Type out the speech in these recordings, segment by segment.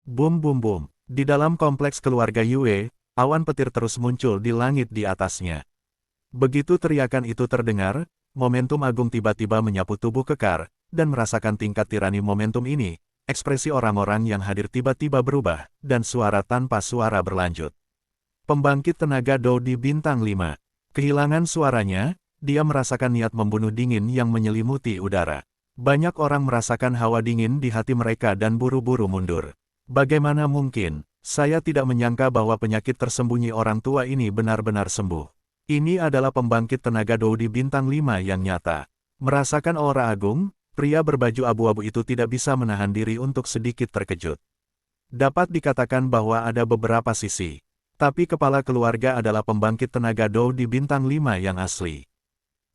Boom boom boom. Di dalam kompleks keluarga Yue, awan petir terus muncul di langit di atasnya. Begitu teriakan itu terdengar, momentum agung tiba-tiba menyapu tubuh Kekar, dan merasakan tingkat tirani momentum ini, ekspresi orang-orang yang hadir tiba-tiba berubah, dan suara tanpa suara berlanjut. Pembangkit tenaga Do di bintang 5. Kehilangan suaranya, dia merasakan niat membunuh dingin yang menyelimuti udara. Banyak orang merasakan hawa dingin di hati mereka dan buru-buru mundur. Bagaimana mungkin? Saya tidak menyangka bahwa penyakit tersembunyi orang tua ini benar-benar sembuh. Ini adalah pembangkit tenaga Do di bintang 5 yang nyata. Merasakan aura agung, pria berbaju abu-abu itu tidak bisa menahan diri untuk sedikit terkejut. Dapat dikatakan bahwa ada beberapa sisi. Tapi kepala keluarga adalah pembangkit tenaga Do di bintang 5 yang asli.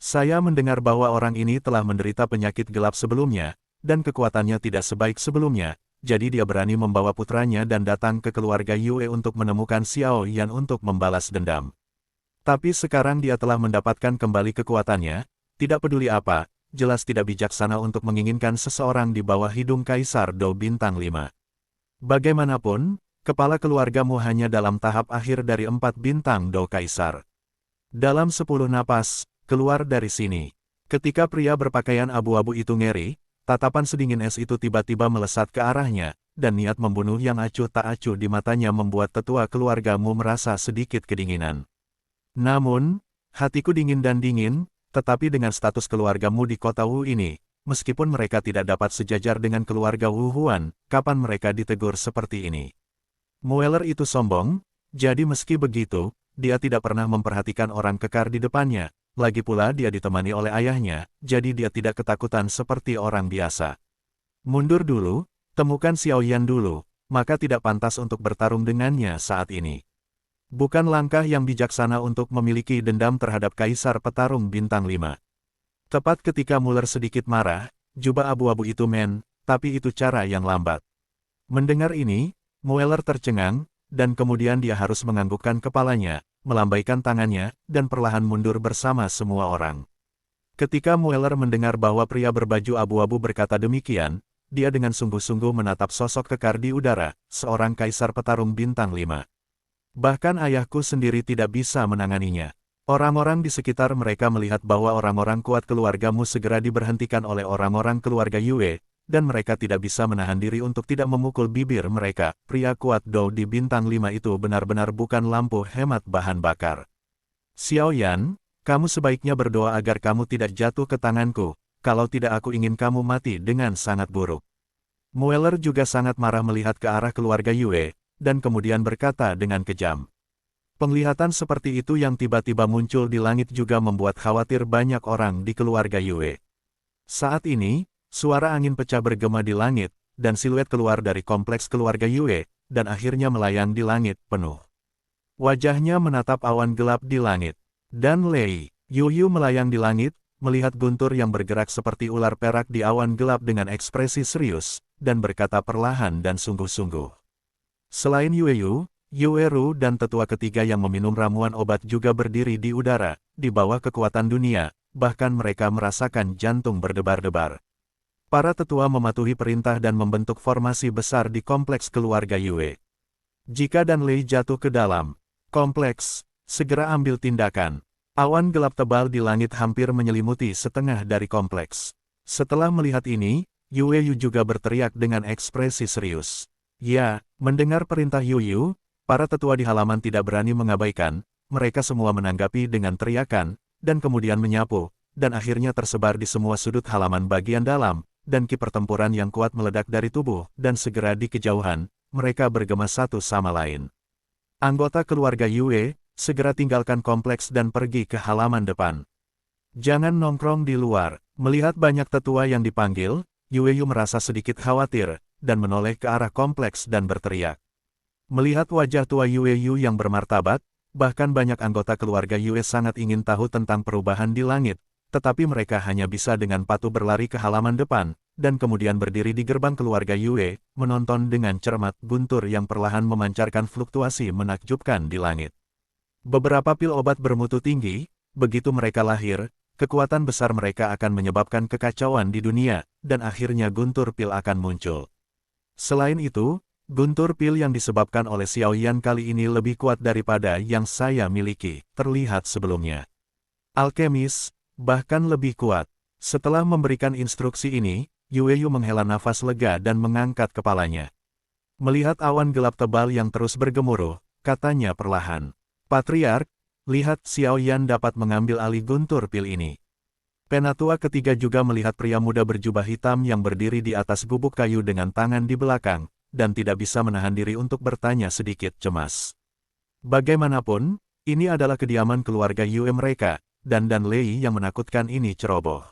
Saya mendengar bahwa orang ini telah menderita penyakit gelap sebelumnya, dan kekuatannya tidak sebaik sebelumnya, jadi dia berani membawa putranya dan datang ke keluarga Yue untuk menemukan Xiao Yan untuk membalas dendam. Tapi sekarang dia telah mendapatkan kembali kekuatannya, tidak peduli apa, jelas tidak bijaksana untuk menginginkan seseorang di bawah hidung Kaisar Do bintang 5. Bagaimanapun, kepala keluargamu hanya dalam tahap akhir dari 4 bintang Do Kaisar. Dalam 10 napas, keluar dari sini. Ketika pria berpakaian abu-abu itu ngeri, tatapan sedingin es itu tiba-tiba melesat ke arahnya, dan niat membunuh yang acuh tak acuh di matanya membuat tetua keluargamu merasa sedikit kedinginan. Namun, hatiku dingin dan dingin, tetapi dengan status keluargamu di kota Wu ini, meskipun mereka tidak dapat sejajar dengan keluarga Wu Huan, kapan mereka ditegur seperti ini? Mueller itu sombong, jadi meski begitu, dia tidak pernah memperhatikan orang kekar di depannya, lagi pula dia ditemani oleh ayahnya, jadi dia tidak ketakutan seperti orang biasa. Mundur dulu, temukan Xiao Yan dulu, maka tidak pantas untuk bertarung dengannya saat ini. Bukan langkah yang bijaksana untuk memiliki dendam terhadap Kaisar Petarung Bintang 5. Tepat ketika Mueller sedikit marah, jubah abu-abu itu tapi itu cara yang lambat. Mendengar ini, Mueller tercengang, dan kemudian dia harus menganggukkan kepalanya, melambaikan tangannya, dan perlahan mundur bersama semua orang. Ketika Mueller mendengar bahwa pria berbaju abu-abu berkata demikian, dia dengan sungguh-sungguh menatap sosok kekar di udara, seorang Kaisar Petarung Bintang 5. Bahkan ayahku sendiri tidak bisa menanganinya. Orang-orang di sekitar mereka melihat bahwa orang-orang kuat keluargamu segera diberhentikan oleh orang-orang keluarga Yue, dan mereka tidak bisa menahan diri untuk tidak memukul bibir mereka. Pria kuat Do di bintang 5 itu benar-benar bukan lampu hemat bahan bakar. Xiao Yan, kamu sebaiknya berdoa agar kamu tidak jatuh ke tanganku, kalau tidak aku ingin kamu mati dengan sangat buruk. Mueller juga sangat marah melihat ke arah keluarga Yue, dan kemudian berkata dengan kejam. Penglihatan seperti itu yang tiba-tiba muncul di langit juga membuat khawatir banyak orang di keluarga Yue. Saat ini, suara angin pecah bergema di langit, dan siluet keluar dari kompleks keluarga Yue, dan akhirnya melayang di langit penuh. Wajahnya menatap awan gelap di langit. Dan Lei Yuyu melayang di langit, melihat guntur yang bergerak seperti ular perak di awan gelap dengan ekspresi serius, dan berkata perlahan dan sungguh-sungguh. Selain Yueyu, Yueru dan tetua ketiga yang meminum ramuan obat juga berdiri di udara, di bawah kekuatan dunia, bahkan mereka merasakan jantung berdebar-debar. Para tetua mematuhi perintah dan membentuk formasi besar di kompleks keluarga Yue. Jika Dan Lei jatuh ke dalam kompleks, segera ambil tindakan. Awan gelap tebal di langit hampir menyelimuti setengah dari kompleks. Setelah melihat ini, Yueyu juga berteriak dengan ekspresi serius. Ya, mendengar perintah Yuyu, para tetua di halaman tidak berani mengabaikan, mereka semua menanggapi dengan teriakan, dan kemudian menyapu, dan akhirnya tersebar di semua sudut halaman bagian dalam, dan ki pertempuran yang kuat meledak dari tubuh, dan segera di kejauhan, mereka bergema satu sama lain. Anggota keluarga Yue, segera tinggalkan kompleks dan pergi ke halaman depan. Jangan nongkrong di luar. Melihat banyak tetua yang dipanggil, Yueyu merasa sedikit khawatir, dan menoleh ke arah kompleks dan berteriak. Melihat wajah tua Yueyu yang bermartabat, bahkan banyak anggota keluarga Yue sangat ingin tahu tentang perubahan di langit, tetapi mereka hanya bisa dengan patuh berlari ke halaman depan, dan kemudian berdiri di gerbang keluarga Yue, menonton dengan cermat guntur yang perlahan memancarkan fluktuasi menakjubkan di langit. Beberapa pil obat bermutu tinggi, begitu mereka lahir, kekuatan besar mereka akan menyebabkan kekacauan di dunia, dan akhirnya guntur pil akan muncul. Selain itu, Guntur pil yang disebabkan oleh Xiao Yan kali ini lebih kuat daripada yang saya miliki, terlihat sebelumnya. Alkemis, bahkan lebih kuat. Setelah memberikan instruksi ini, Yueyu menghela nafas lega dan mengangkat kepalanya. Melihat awan gelap tebal yang terus bergemuruh, katanya perlahan. Patriark, lihat Xiao Yan dapat mengambil alih guntur pil ini. Penatua ketiga juga melihat pria muda berjubah hitam yang berdiri di atas gubuk kayu dengan tangan di belakang, dan tidak bisa menahan diri untuk bertanya sedikit cemas. Bagaimanapun, ini adalah kediaman keluarga Yue mereka, dan Dan Lei yang menakutkan ini ceroboh.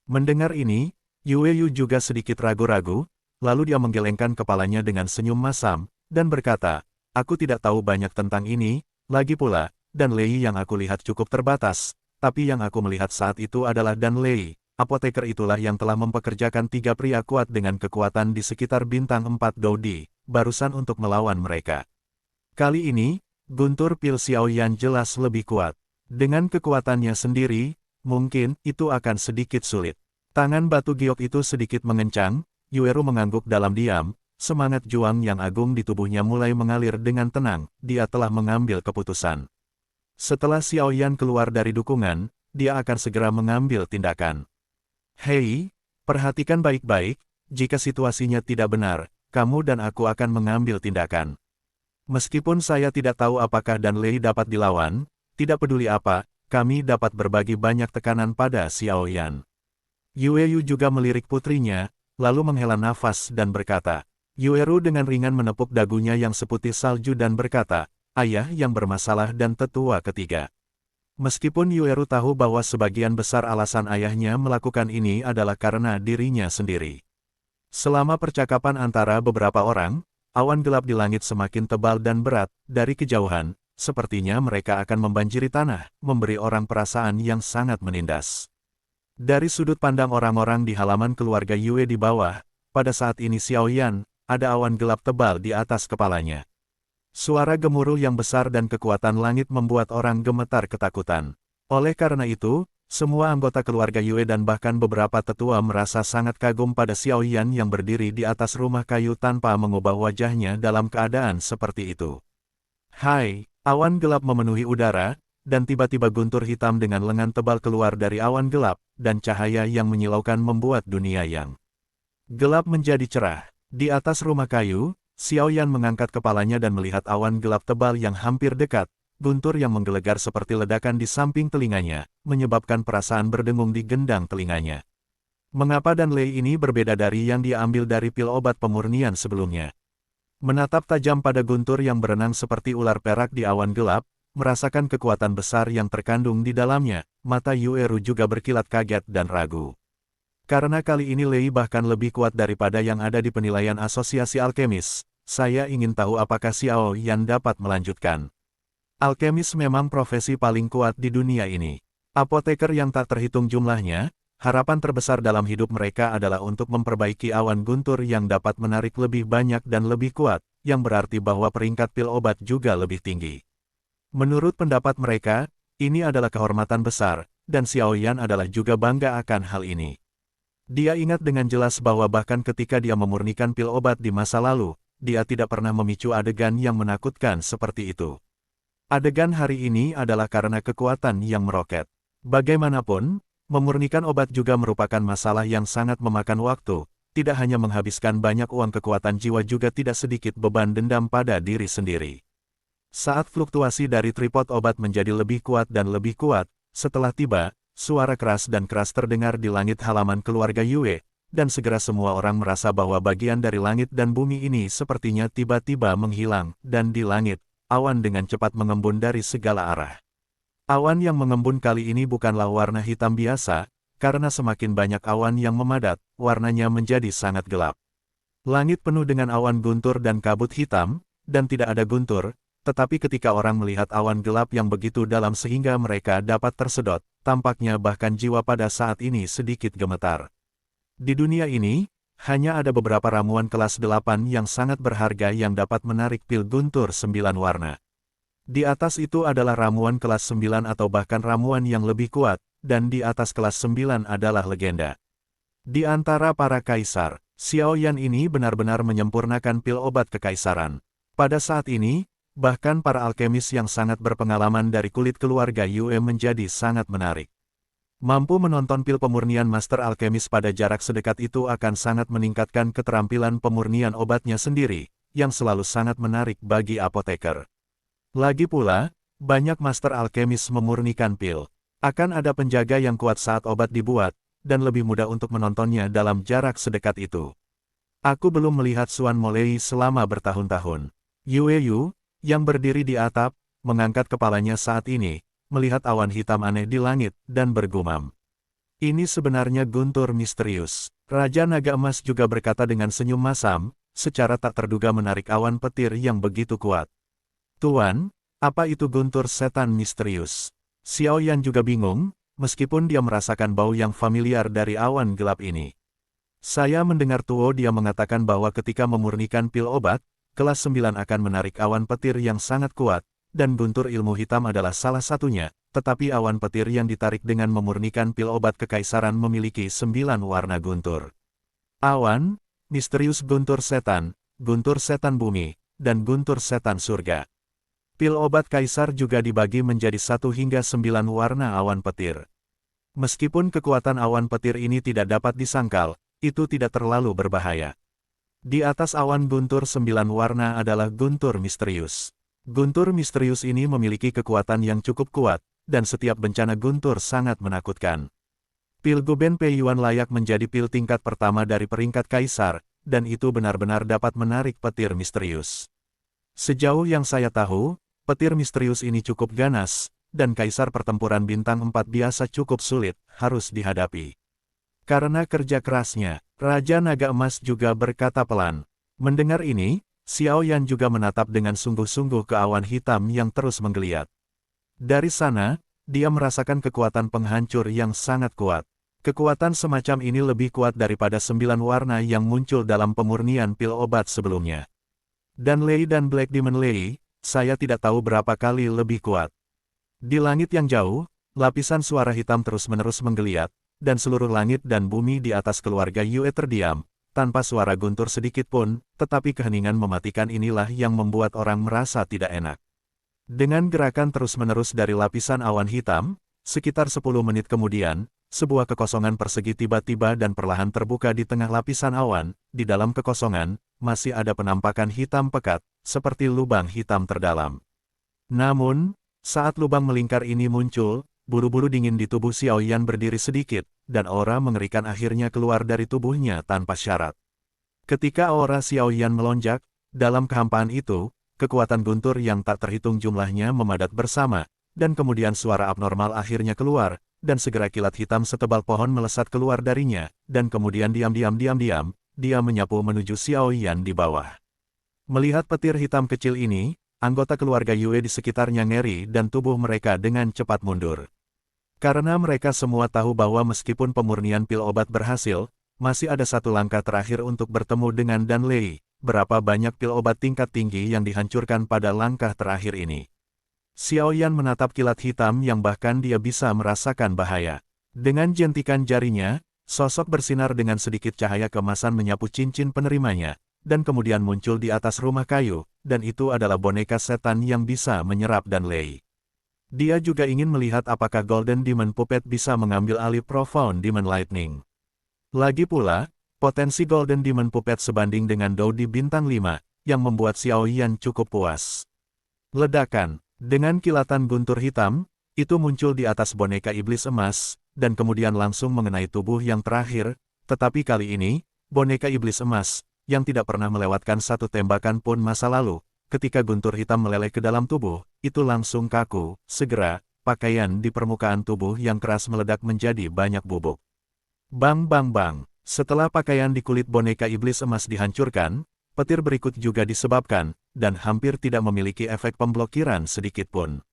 Mendengar ini, Yueyu juga sedikit ragu-ragu, lalu dia menggelengkan kepalanya dengan senyum masam, dan berkata, aku tidak tahu banyak tentang ini, lagi pula, Dan Lei yang aku lihat cukup terbatas, tapi yang aku melihat saat itu adalah Dan Lei. Apoteker itulah yang telah mempekerjakan 3 pria kuat dengan kekuatan di sekitar bintang 4 Dodi, barusan untuk melawan mereka. Kali ini, guntur pil Xiao Yan jelas lebih kuat. Dengan kekuatannya sendiri, mungkin itu akan sedikit sulit. Tangan batu giok itu sedikit mengencang, Yueru mengangguk dalam diam, semangat juang yang agung di tubuhnya mulai mengalir dengan tenang, dia telah mengambil keputusan. Setelah Xiao Yan keluar dari dukungan, dia akan segera mengambil tindakan. Hei, perhatikan baik-baik, jika situasinya tidak benar, kamu dan aku akan mengambil tindakan. Meskipun saya tidak tahu apakah Dan Lei dapat dilawan, tidak peduli apa, kami dapat berbagi banyak tekanan pada Xiao Yan. Yueyu juga melirik putrinya, lalu menghela nafas dan berkata, Yueru dengan ringan menepuk dagunya yang seputih salju dan berkata, ayah yang bermasalah dan tetua ketiga. Meskipun Yueru tahu bahwa sebagian besar alasan ayahnya melakukan ini adalah karena dirinya sendiri. Selama percakapan antara beberapa orang, awan gelap di langit semakin tebal dan berat, dari kejauhan, sepertinya mereka akan membanjiri tanah, memberi orang perasaan yang sangat menindas. Dari sudut pandang orang-orang di halaman keluarga Yue di bawah, pada saat ini Xiao Yan, ada awan gelap tebal di atas kepalanya. Suara gemuruh yang besar dan kekuatan langit membuat orang gemetar ketakutan. Oleh karena itu, semua anggota keluarga Yue dan bahkan beberapa tetua merasa sangat kagum pada Xiao Yan yang berdiri di atas rumah kayu tanpa mengubah wajahnya dalam keadaan seperti itu. Hai, awan gelap memenuhi udara, dan tiba-tiba guntur hitam dengan lengan tebal keluar dari awan gelap, dan cahaya yang menyilaukan membuat dunia yang gelap menjadi cerah. Di atas rumah kayu, Xiao Yan mengangkat kepalanya dan melihat awan gelap tebal yang hampir dekat, guntur yang menggelegar seperti ledakan di samping telinganya, menyebabkan perasaan berdengung di gendang telinganya. Mengapa Dan Lei ini berbeda dari yang dia ambil dari pil obat pemurnian sebelumnya? Menatap tajam pada guntur yang berenang seperti ular perak di awan gelap, merasakan kekuatan besar yang terkandung di dalamnya, mata Yueru juga berkilat kaget dan ragu. Karena kali ini Lei bahkan lebih kuat daripada yang ada di penilaian asosiasi alkemis, saya ingin tahu apakah Xiao Yan dapat melanjutkan. Alkemis memang profesi paling kuat di dunia ini. Apoteker yang tak terhitung jumlahnya, harapan terbesar dalam hidup mereka adalah untuk memperbaiki awan guntur yang dapat menarik lebih banyak dan lebih kuat, yang berarti bahwa peringkat pil obat juga lebih tinggi. Menurut pendapat mereka, ini adalah kehormatan besar, dan Xiao Yan adalah juga bangga akan hal ini. Dia ingat dengan jelas bahwa bahkan ketika dia memurnikan pil obat di masa lalu, dia tidak pernah memicu adegan yang menakutkan seperti itu. Adegan hari ini adalah karena kekuatan yang meroket. Bagaimanapun, memurnikan obat juga merupakan masalah yang sangat memakan waktu, tidak hanya menghabiskan banyak uang, kekuatan jiwa juga tidak sedikit beban dendam pada diri sendiri. Saat fluktuasi dari tripod obat menjadi lebih kuat dan lebih kuat, setelah tiba, suara keras dan keras terdengar di langit halaman keluarga Yue, dan segera semua orang merasa bahwa bagian dari langit dan bumi ini sepertinya tiba-tiba menghilang, dan di langit, awan dengan cepat mengembun dari segala arah. Awan yang mengembun kali ini bukanlah warna hitam biasa, karena semakin banyak awan yang memadat, warnanya menjadi sangat gelap. Langit penuh dengan awan guntur dan kabut hitam, dan tidak ada guntur, tetapi ketika orang melihat awan gelap yang begitu dalam sehingga mereka dapat tersedot, tampaknya bahkan jiwa pada saat ini sedikit gemetar. Di dunia ini, hanya ada beberapa ramuan kelas 8 yang sangat berharga yang dapat menarik pil guntur 9 warna. Di atas itu adalah ramuan kelas 9 atau bahkan ramuan yang lebih kuat, dan di atas kelas 9 adalah legenda. Di antara para kaisar, Xiao Yan ini benar-benar menyempurnakan pil obat kekaisaran. Pada saat ini, bahkan para alkemis yang sangat berpengalaman dari kulit keluarga Yue menjadi sangat menarik. Mampu menonton pil pemurnian master alkemis pada jarak sedekat itu akan sangat meningkatkan keterampilan pemurnian obatnya sendiri, yang selalu sangat menarik bagi apoteker. Lagi pula, banyak master alkemis memurnikan pil. Akan ada penjaga yang kuat saat obat dibuat, dan lebih mudah untuk menontonnya dalam jarak sedekat itu. Aku belum melihat Xuan Molei selama bertahun-tahun. Yue Yu, yang berdiri di atap, mengangkat kepalanya saat ini, melihat awan hitam aneh di langit, dan bergumam. Ini sebenarnya guntur misterius. Raja Naga Emas juga berkata dengan senyum masam, secara tak terduga menarik awan petir yang begitu kuat. Tuan, apa itu guntur setan misterius? Xiao Yan juga bingung, meskipun dia merasakan bau yang familiar dari awan gelap ini. Saya mendengar Tuo dia mengatakan bahwa ketika memurnikan pil obat, kelas 9 akan menarik awan petir yang sangat kuat, dan guntur ilmu hitam adalah salah satunya, tetapi awan petir yang ditarik dengan memurnikan pil obat kekaisaran memiliki 9 warna guntur. Awan, misterius guntur setan bumi, dan guntur setan surga. Pil obat kaisar juga dibagi menjadi 1 hingga 9 warna awan petir. Meskipun kekuatan awan petir ini tidak dapat disangkal, itu tidak terlalu berbahaya. Di atas awan guntur 9 warna adalah guntur misterius. Guntur misterius ini memiliki kekuatan yang cukup kuat, dan setiap bencana guntur sangat menakutkan. Pil Guben Pei Yuan layak menjadi pil tingkat pertama dari peringkat kaisar, dan itu benar-benar dapat menarik petir misterius. Sejauh yang saya tahu, petir misterius ini cukup ganas, dan kaisar pertempuran bintang 4 biasa cukup sulit, harus dihadapi. Karena kerja kerasnya, Raja Naga Emas juga berkata pelan. Mendengar ini, Xiao Yan juga menatap dengan sungguh-sungguh ke awan hitam yang terus menggeliat. Dari sana, dia merasakan kekuatan penghancur yang sangat kuat. Kekuatan semacam ini lebih kuat daripada 9 warna yang muncul dalam pemurnian pil obat sebelumnya. Dan Lei dan Black Demon Lei, saya tidak tahu berapa kali lebih kuat. Di langit yang jauh, lapisan suara hitam terus-menerus menggeliat, dan seluruh langit dan bumi di atas keluarga Yue terdiam, tanpa suara guntur sedikit pun, tetapi keheningan mematikan inilah yang membuat orang merasa tidak enak. Dengan gerakan terus-menerus dari lapisan awan hitam, sekitar 10 menit kemudian, sebuah kekosongan persegi tiba-tiba dan perlahan terbuka di tengah lapisan awan. Di dalam kekosongan, masih ada penampakan hitam pekat, seperti lubang hitam terdalam. Namun, saat lubang melingkar ini muncul, bulu-bulu dingin di tubuh Xiao Yan berdiri sedikit, dan aura mengerikan akhirnya keluar dari tubuhnya tanpa syarat. Ketika aura Xiao Yan melonjak, dalam kehampaan itu, kekuatan guntur yang tak terhitung jumlahnya memadat bersama, dan kemudian suara abnormal akhirnya keluar, dan segera kilat hitam setebal pohon melesat keluar darinya, dan kemudian diam-diam, dia menyapu menuju Xiao Yan di bawah. Melihat petir hitam kecil ini, anggota keluarga Yue di sekitarnya ngeri dan tubuh mereka dengan cepat mundur. Karena mereka semua tahu bahwa meskipun pemurnian pil obat berhasil, masih ada satu langkah terakhir untuk bertemu dengan Dan Lei. Berapa banyak pil obat tingkat tinggi yang dihancurkan pada langkah terakhir ini. Xiao Yan menatap kilat hitam yang bahkan dia bisa merasakan bahaya. Dengan jentikan jarinya, sosok bersinar dengan sedikit cahaya keemasan menyapu cincin penerimanya, dan kemudian muncul di atas rumah kayu, dan itu adalah boneka setan yang bisa menyerap Dan Lei. Dia juga ingin melihat apakah Golden Demon Puppet bisa mengambil alih Profound Demon Lightning. Lagi pula, potensi Golden Demon Puppet sebanding dengan Dou di bintang 5, yang membuat Xiao Yan cukup puas. Ledakan, dengan kilatan guntur hitam, itu muncul di atas boneka iblis emas, dan kemudian langsung mengenai tubuh yang terakhir, tetapi kali ini, boneka iblis emas, yang tidak pernah melewatkan satu tembakan pun masa lalu, ketika guntur hitam meleleh ke dalam tubuh, itu langsung kaku. Segera, pakaian di permukaan tubuh yang keras meledak menjadi banyak bubuk. Bang bang bang, setelah pakaian di kulit boneka iblis emas dihancurkan, petir berikut juga disebabkan, dan hampir tidak memiliki efek pemblokiran sedikit pun.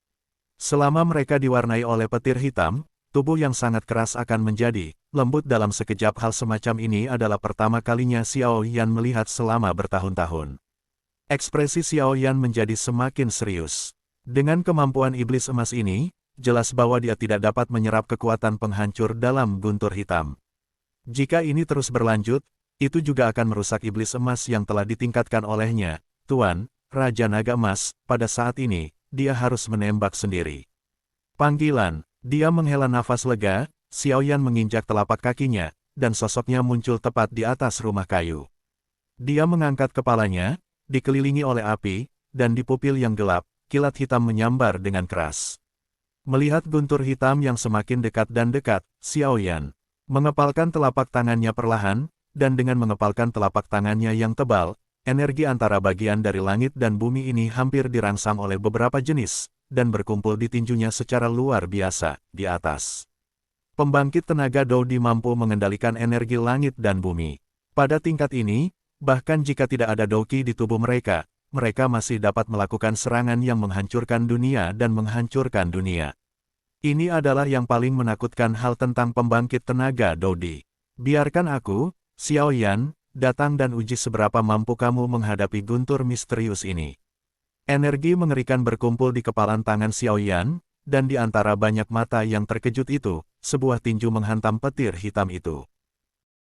Selama mereka diwarnai oleh petir hitam, tubuh yang sangat keras akan menjadi lembut dalam sekejap. Hal semacam ini adalah pertama kalinya Xiao Yan melihat selama bertahun-tahun. Ekspresi Xiao Yan menjadi semakin serius. Dengan kemampuan iblis emas ini, jelas bahwa dia tidak dapat menyerap kekuatan penghancur dalam guntur hitam. Jika ini terus berlanjut, Itu juga akan merusak iblis emas yang telah ditingkatkan olehnya. Tuan, Raja Naga Emas, pada saat ini, dia harus menembak sendiri. Panggilan, dia menghela nafas lega, Xiaoyan menginjak telapak kakinya, dan sosoknya muncul tepat di atas rumah kayu. Dia mengangkat kepalanya, dikelilingi oleh api, dan di pupil yang gelap, kilat hitam menyambar dengan keras. Melihat guntur hitam yang semakin dekat dan dekat, Xiaoyan mengepalkan telapak tangannya perlahan, dan dengan mengepalkan telapak tangannya yang tebal, energi antara bagian dari langit dan bumi ini hampir dirangsang oleh beberapa jenis, dan berkumpul di tinjunya secara luar biasa, di atas. Pembangkit tenaga Dodi mampu mengendalikan energi langit dan bumi. Pada tingkat ini, bahkan jika tidak ada Doki di tubuh mereka, mereka masih dapat melakukan serangan yang menghancurkan dunia dan menghancurkan dunia. Ini adalah yang paling menakutkan hal tentang pembangkit tenaga Dodi. Biarkan aku, Xiaoyan, datang dan uji seberapa mampu kamu menghadapi guntur misterius ini. Energi mengerikan berkumpul di kepalan tangan Xiaoyan, dan di antara banyak mata yang terkejut itu, sebuah tinju menghantam petir hitam itu.